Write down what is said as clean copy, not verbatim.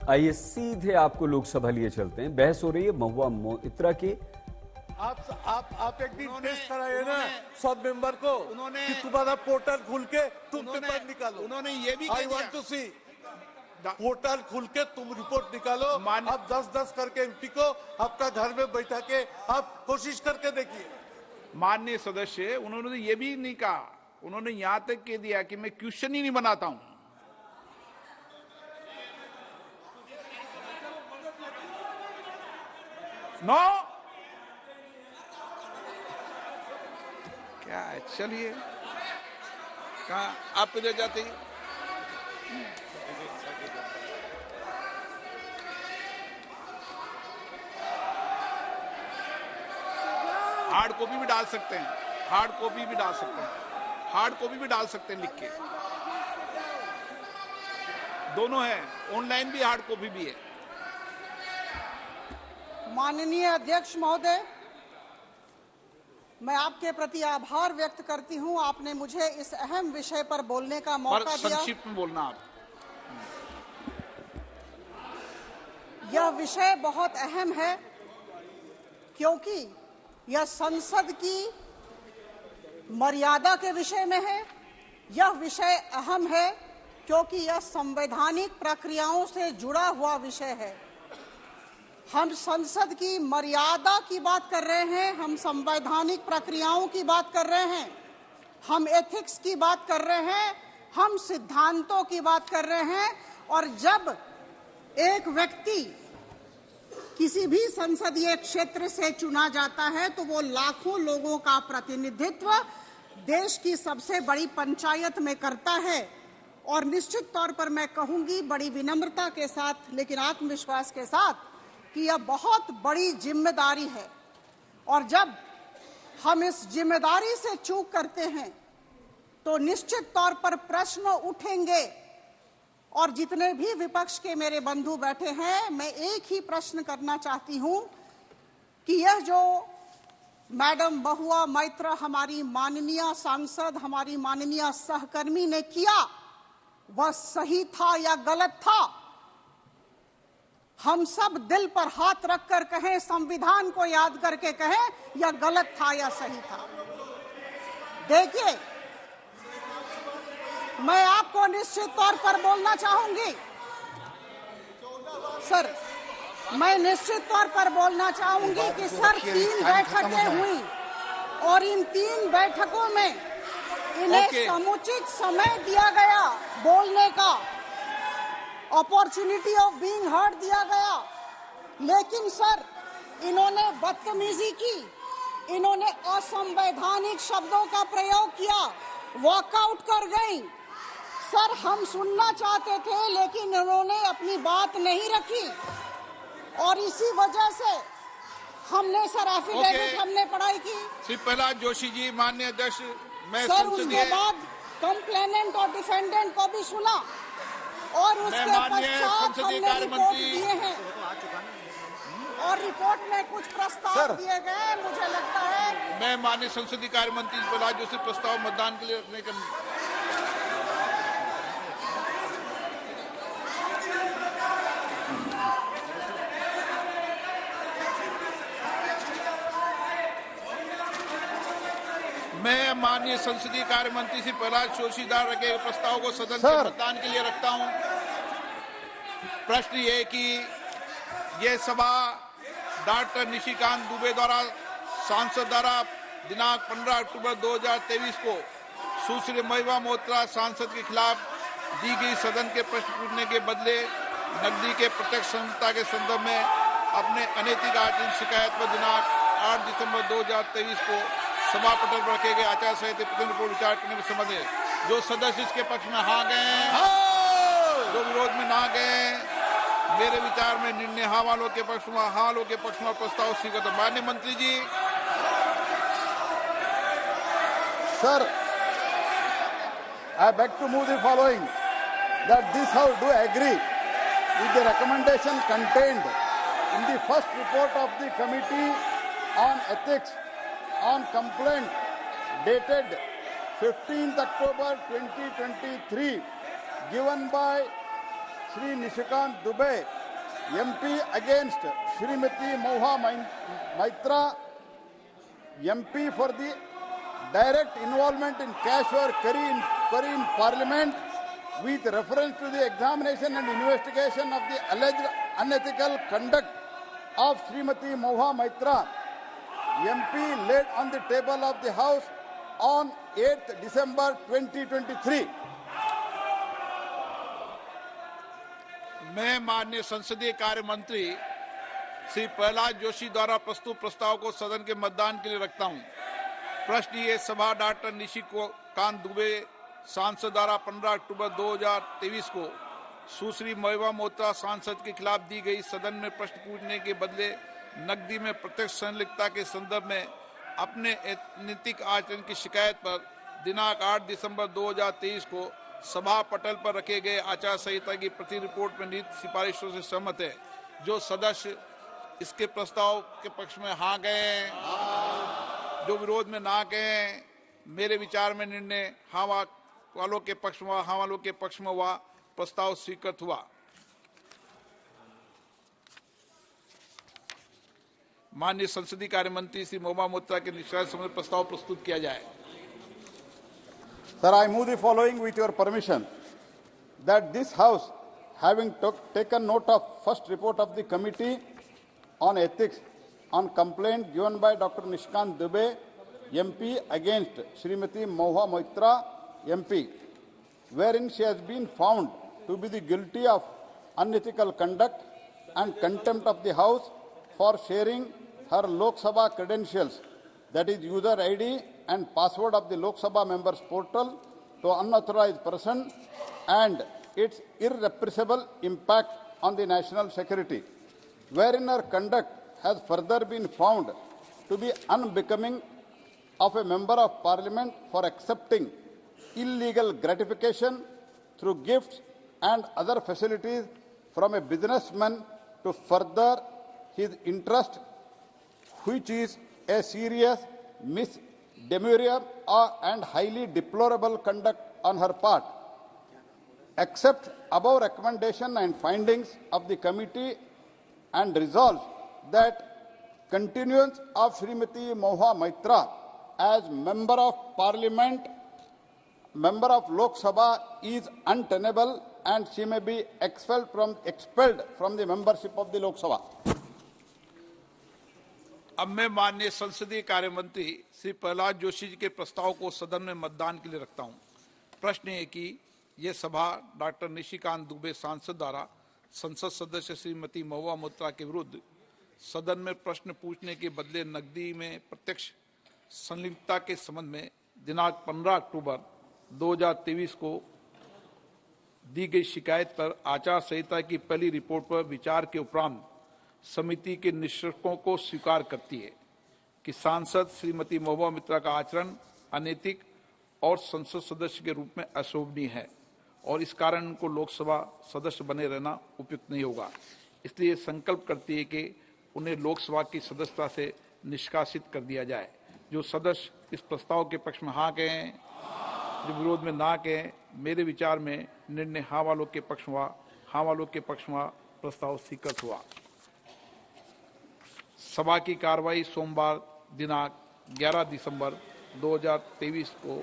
आइए सीधे आपको लोकसभा लिए चलते हैं। बहस हो रही है महुआ मोइत्रा की। आप एक दिन टेस्ट कराइए ना सब मेंबर को कि तुम्हारा पोर्टल खुल के तुम पेपर निकालो। उन्होंने ये भी I want to see portal खुल के तुम रिपोर्ट निकालो। आप 10-10 करके एमपी को आपका घर में बैठा के आप कोशिश करके देखिए। माननीय सदस्य, उन्होंने ये भी नहीं कहा, उन्होंने यहां तक कह दिया कि मैं क्वेश्चन ही नहीं बनाता हूं। नो क्या है, चलिए कहा आप किधर जाते हैं? हार्ड कॉपी भी डाल सकते हैं, हार्ड कॉपी भी डाल सकते हैं, हार्ड कॉपी भी डाल सकते हैं लिख के, दोनों है, ऑनलाइन भी हार्ड कॉपी भी है। माननीय अध्यक्ष महोदय, मैं आपके प्रति आभार व्यक्त करती हूं, आपने मुझे इस अहम विषय पर बोलने का मौका दिया। संक्षिप्त में बोलना आप। यह विषय बहुत अहम है क्योंकि यह संसद की मर्यादा के विषय में है। यह विषय अहम है क्योंकि यह संवैधानिक प्रक्रियाओं से जुड़ा हुआ विषय है। हम संसद की मर्यादा की बात कर रहे हैं, हम संवैधानिक प्रक्रियाओं की बात कर रहे हैं, हम एथिक्स की बात कर रहे हैं, हम सिद्धांतों की बात कर रहे हैं। और जब एक व्यक्ति किसी भी संसदीय क्षेत्र से चुना जाता है तो वो लाखों लोगों का प्रतिनिधित्व देश की सबसे बड़ी पंचायत में करता है। और निश्चित तौर पर मैं कहूंगी बड़ी विनम्रता के साथ लेकिन आत्मविश्वास के साथ कि यह बहुत बड़ी जिम्मेदारी है। और जब हम इस जिम्मेदारी से चूक करते हैं तो निश्चित तौर पर प्रश्न उठेंगे। और जितने भी विपक्ष के मेरे बंधु बैठे हैं, मैं एक ही प्रश्न करना चाहती हूं कि यह जो मैडम महुआ मोइत्रा हमारी माननीय सांसद, हमारी माननीय सहकर्मी ने किया, वह सही था या गलत था? हम सब दिल पर हाथ रखकर कहें, संविधान को याद करके कहें, यह गलत था या सही था। देखिए, मैं आपको निश्चित तौर पर बोलना चाहूंगी सर, मैं निश्चित तौर पर बोलना चाहूंगी कि सर 3 बैठकें हुई और इन 3 बैठकों में इन्हें समुचित समय दिया गया, बोलने का अपॉर्चुनिटी ऑफ बीइंग हर्ड दिया गया। लेकिन सर इन्होंने बदतमीजी की, इन्होंने असंवैधानिक शब्दों का प्रयोग किया, वॉकआउट कर गई। सर हम सुनना चाहते थे लेकिन इन्होंने अपनी बात नहीं रखी और इसी वजह से हमने सर एफिडेविट हमने पढ़ाई की। श्री प्रहलाद जोशी जी, माननीय अध्यक्ष, मैं सर उसके बाद कंप्लेनेंट और डिफेंडेंट को भी सुना और उसके पश्चात हमने रिपोर्ट दिए हैं और रिपोर्ट में कुछ प्रस्ताव दिए गए। मुझे लगता है मैं माननीय संसदीय कार्य मंत्री प्रहलाद जोशी प्रस्ताव मतदान के लिए रखने का मैं माननीय संसदीय कार्य मंत्री श्री प्रहलाद जोशी द्वारा रखे प्रस्ताव को सदन के मतदान के लिए रखता हूं। प्रश्न ये कि यह सभा डॉक्टर निशिकांत दुबे द्वारा सांसद द्वारा दिनांक 15 अक्टूबर 2023 को सुश्री महुआ मोइत्रा सांसद के खिलाफ दी गई सदन के प्रश्न पूछने के बदले नकदी के प्रत्यक्ष संहिता के संदर्भ में अपने अनैतिक आचरण शिकायत पर दिनांक 8 दिसंबर 2023 को सभा पटल पर रखे गए आचार संहिता प्रतिनिधि पर विचार करने में संबंधित जो सदस्य इसके पक्ष में हाँ गए, जो विरोध में ना गए, मेरे विचार में निर्णय हाँ वालों के पक्ष में, हाँ वालों के पक्ष में प्रस्ताव स्वीकृत। माननीय मंत्री जी। Sir, I beg to move the following, that this House do agree with the recommendation contained in the first report of the Committee on Ethics on complaint dated 15th October 2023 given by Shri Nishikant Dubey MP against Srimati Moha Maitra, MP for the direct involvement in cash or curry in Parliament with reference to the examination and investigation of the alleged unethical conduct of Srimati Moha Maitra, MP, laid on the table of the House on 8th December 2023. मैं माननीय संसदीय कार्य मंत्री श्री प्रहलाद जोशी द्वारा प्रस्तुत प्रस्ताव को सदन के मतदान के लिए रखता हूं। प्रश्न ये सभा डॉक्टर निशिकांत दुबे सांसद द्वारा 15 अक्टूबर 2023 को सुश्री महबूबा मोइत्रा सांसद के खिलाफ दी गई सदन में प्रश्न पूछने के बदले नकदी में प्रत्यक्ष संलिप्तता के संदर्भ में अपने अनैतिक आचरण की शिकायत पर दिनांक 8 दिसंबर 2023 को सभा पटल पर रखे गए आचार संहिता की प्रति रिपोर्ट में निहित सिफारिशों से सहमत है। जो सदस्य इसके प्रस्ताव के पक्ष में हाँ गए, जो विरोध में ना गए, मेरे विचार में निर्णय हाँ वालों के पक्ष में हाँ वालों के पक्ष में हुआ, प्रस्ताव स्वीकृत हुआ। माननीय संसदीय कार्य मंत्री श्री महबूबा मोइत्रा के निष्कासन संबंधी प्रस्ताव प्रस्तुत किया जाए। Sir, I move the following with your permission, that this House, having taken note of first report of the Committee on Ethics on complaint given by Dr. Nishikant Dubey, MP, against Srimati Moha Moitra, MP, wherein she has been found to be the guilty of unethical conduct and contempt of the House for sharing her Lok Sabha credentials, that is user ID and password of the Lok Sabha members portal, to unauthorized person, and its irrepressible impact on the national security, wherein her conduct has further been found to be unbecoming of a member of parliament for accepting illegal gratification through gifts and other facilities from a businessman to further his interest, which is a serious misdemeanor and highly deplorable conduct on her part. Accept above recommendation and findings of the committee and resolves that continuance of Srimati Moha Maitra as Member of Parliament, Member of Lok Sabha is untenable, and she may be expelled from the membership of the Lok Sabha. अब मैं माननीय संसदीय कार्य मंत्री श्री प्रहलाद जोशी जी के प्रस्ताव को सदन में मतदान के लिए रखता हूं। प्रश्न है कि यह सभा डॉक्टर निशिकांत दुबे सांसद द्वारा संसद सदस्य श्रीमती महबूबा मोइत्रा के विरुद्ध सदन में प्रश्न पूछने के बदले नकदी में प्रत्यक्ष संलिप्तता के संबंध में दिनांक 15 अक्टूबर 2023 को दी गई शिकायत पर आचार संहिता की पहली रिपोर्ट पर विचार के उपरांत समिति के निष्कर्षों को स्वीकार करती है कि सांसद श्रीमती महबूबा मोइत्रा का आचरण अनैतिक और संसद सदस्य के रूप में अशोभनीय है और इस कारण उनको लोकसभा सदस्य बने रहना उपयुक्त नहीं होगा। इसलिए संकल्प करती है कि उन्हें लोकसभा की सदस्यता से निष्कासित कर दिया जाए। जो सदस्य इस प्रस्ताव के पक्ष में हाँ कहें, जो विरोध में ना कहें, मेरे विचार में निर्णय हाँ वालों के पक्ष में हुआ, हाँ वालों के पक्ष में प्रस्ताव स्वीकृत हुआ। सभा की कार्रवाई सोमवार दिनांक 11 दिसंबर 2023 को